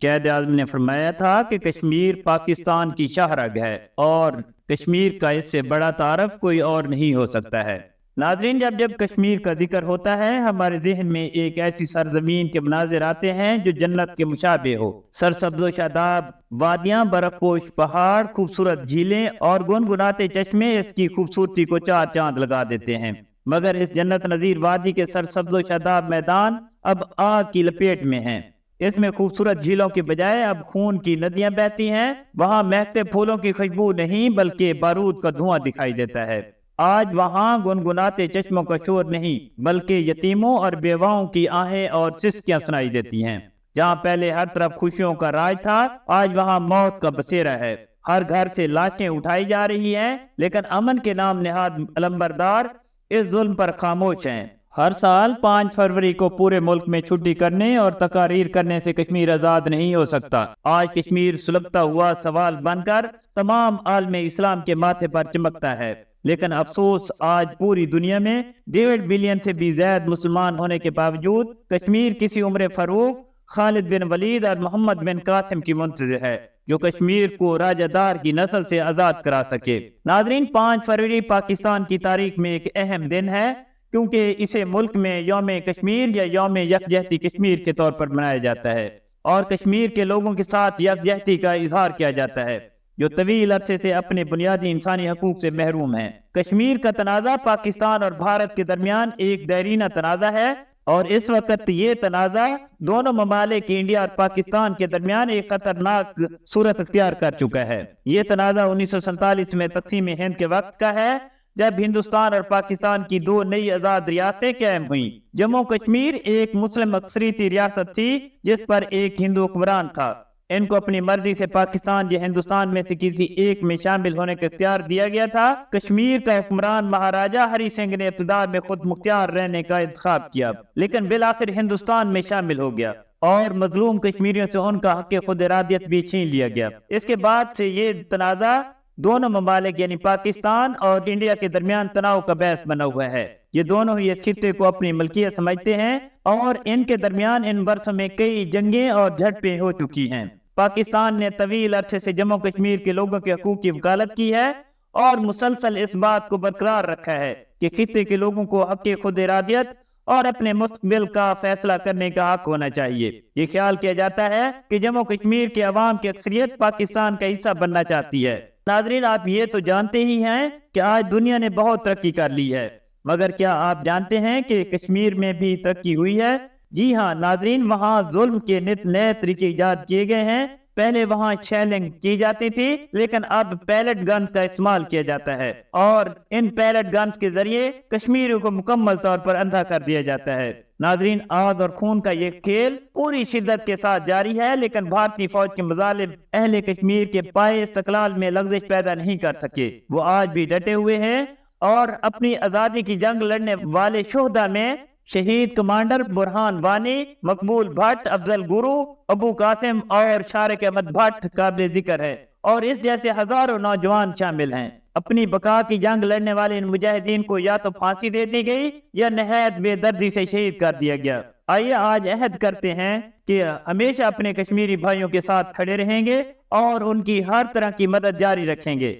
قائد اعظم نے فرمایا تھا کہ کشمیر پاکستان کی شاہرگ ہے اور کشمیر کا اس سے بڑا تعارف کوئی اور نہیں ہو سکتا ہے۔ ناظرین، جب کشمیر کا ذکر ہوتا ہے ہمارے ذہن میں ایک ایسی سرزمین کے مناظر آتے ہیں جو جنت کے مشابہ ہو۔ سرسبز و شاداب وادیاں، برف پوش پہاڑ، خوبصورت جھیلیں اور گنگناتے چشمے اس کی خوبصورتی کو چار چاند لگا دیتے ہیں۔ مگر اس جنت نظیر وادی کے سرسبز و شاداب میدان اب آگ کی لپیٹ میں ہیں۔ اس میں خوبصورت جھیلوں کے بجائے اب خون کی ندیاں بہتی ہیں۔ وہاں مہکتے پھولوں کی خوشبو نہیں بلکہ بارود کا دھواں دکھائی دیتا ہے۔ آج وہاں گنگناتے چشموں کا شور نہیں بلکہ یتیموں اور بیواؤں کی آہیں اور سسکیاں سنائی دیتی ہیں۔ جہاں پہلے ہر طرف خوشیوں کا راج تھا، آج وہاں موت کا بسیرا ہے۔ ہر گھر سے لاشیں اٹھائی جا رہی ہیں، لیکن امن کے نام نہاد علمبردار اس ظلم پر خاموش ہیں۔ ہر سال 5 فروری کو پورے ملک میں چھٹی کرنے اور تقاریر کرنے سے کشمیر آزاد نہیں ہو سکتا۔ آج کشمیر سلگتا ہوا سوال بن کر تمام عالم اسلام کے ماتھے پر چمکتا ہے، لیکن افسوس آج پوری دنیا میں 1.5 بلین سے بھی زیادہ مسلمان ہونے کے باوجود کشمیر کسی عمر فاروق، خالد بن ولید اور محمد بن قاسم کی منتظر ہے جو کشمیر کو راجہ دار کی نسل سے آزاد کرا سکے۔ ناظرین، 5 فروری پاکستان کی تاریخ میں ایک اہم دن ہے کیونکہ اسے ملک میں یوم کشمیر یا یوم یکجہتی کشمیر کے طور پر منایا جاتا ہے اور کشمیر کے لوگوں کے ساتھ یکجہتی کا اظہار کیا جاتا ہے جو طویل عرصے سے اپنے بنیادی انسانی حقوق سے محروم ہیں۔ کشمیر کا تنازع پاکستان اور بھارت کے درمیان ایک دیرینہ تنازع ہے اور اس وقت یہ تنازع دونوں ممالک انڈیا اور پاکستان کے درمیان ایک خطرناک صورت اختیار کر چکا ہے۔ یہ تنازع 1947 میں تقسیم ہند کے وقت کا ہے جب ہندوستان اور پاکستان کی 2 نئی آزاد ریاستیں قائم ہوئیں۔ جموں کشمیر ایک مسلم اکثریتی ریاست تھی جس پر ایک ہندو حکمران تھا۔ ان کو اپنی مرضی سے پاکستان یا ہندوستان میں سے کسی ایک میں شامل ہونے کا اختیار دیا گیا تھا۔ کشمیر کا حکمران مہاراجہ ہری سنگھ نے ابتدا میں خود مختار رہنے کا انتخاب کیا، لیکن بالآخر ہندوستان میں شامل ہو گیا اور مظلوم کشمیریوں سے ان کا حق خود ارادیت بھی چھین لیا گیا۔ اس کے بعد سے یہ تنازع دونوں ممالک یعنی پاکستان اور انڈیا کے درمیان تناؤ کا باعث بنا ہوا ہے۔ یہ دونوں ہی اس خطے کو اپنی ملکیت سمجھتے ہیں اور ان کے درمیان ان برسوں میں کئی جنگیں اور جھڑپیں ہو چکی ہیں۔ پاکستان نے طویل عرصے سے جموں کشمیر کے لوگوں کے حقوق کی وکالت کی ہے اور مسلسل اس بات کو برقرار رکھا ہے کہ خطے کے لوگوں کو حق خود ارادیت اور اپنے مستقبل کا فیصلہ کرنے کا حق ہونا چاہیے۔ یہ خیال کیا جاتا ہے کہ جموں کشمیر کے عوام کی اکثریت پاکستان کا حصہ بننا چاہتی ہے۔ ناظرین، آپ یہ تو جانتے ہی ہیں کہ آج دنیا نے بہت ترقی کر لی ہے، مگر کیا آپ جانتے ہیں کہ کشمیر میں بھی ترقی ہوئی ہے؟ جی ہاں ناظرین، وہاں ظلم کے نت نئے طریقے ایجاد کیے گئے ہیں۔ پہلے وہاں شیلنگ کی جاتی تھی لیکن اب پیلٹ گنز کا استعمال کیا جاتا ہے اور ان پیلٹ گنز کے ذریعے کشمیریوں کو مکمل طور پر اندھا کر دیا جاتا ہے۔ ناظرین، آگ اور خون کا یہ کھیل پوری شدت کے ساتھ جاری ہے، لیکن بھارتی فوج کے مظالم اہل کشمیر کے پائے استقلال میں لغزش پیدا نہیں کر سکے۔ وہ آج بھی ڈٹے ہوئے ہیں اور اپنی آزادی کی جنگ لڑنے والے شہداء میں شہید کمانڈر برہان وانی، مقبول بھٹ، افضل گرو، ابو قاسم اور شارق احمد بھٹ قابل ذکر ہے اور اس جیسے ہزاروں نوجوان شامل ہیں۔ اپنی بقا کی جنگ لڑنے والے ان مجاہدین کو یا تو پھانسی دے دی گئی یا نہایت بے دردی سے شہید کر دیا گیا۔ آئیے آج عہد کرتے ہیں کہ ہمیشہ اپنے کشمیری بھائیوں کے ساتھ کھڑے رہیں گے اور ان کی ہر طرح کی مدد جاری رکھیں گے۔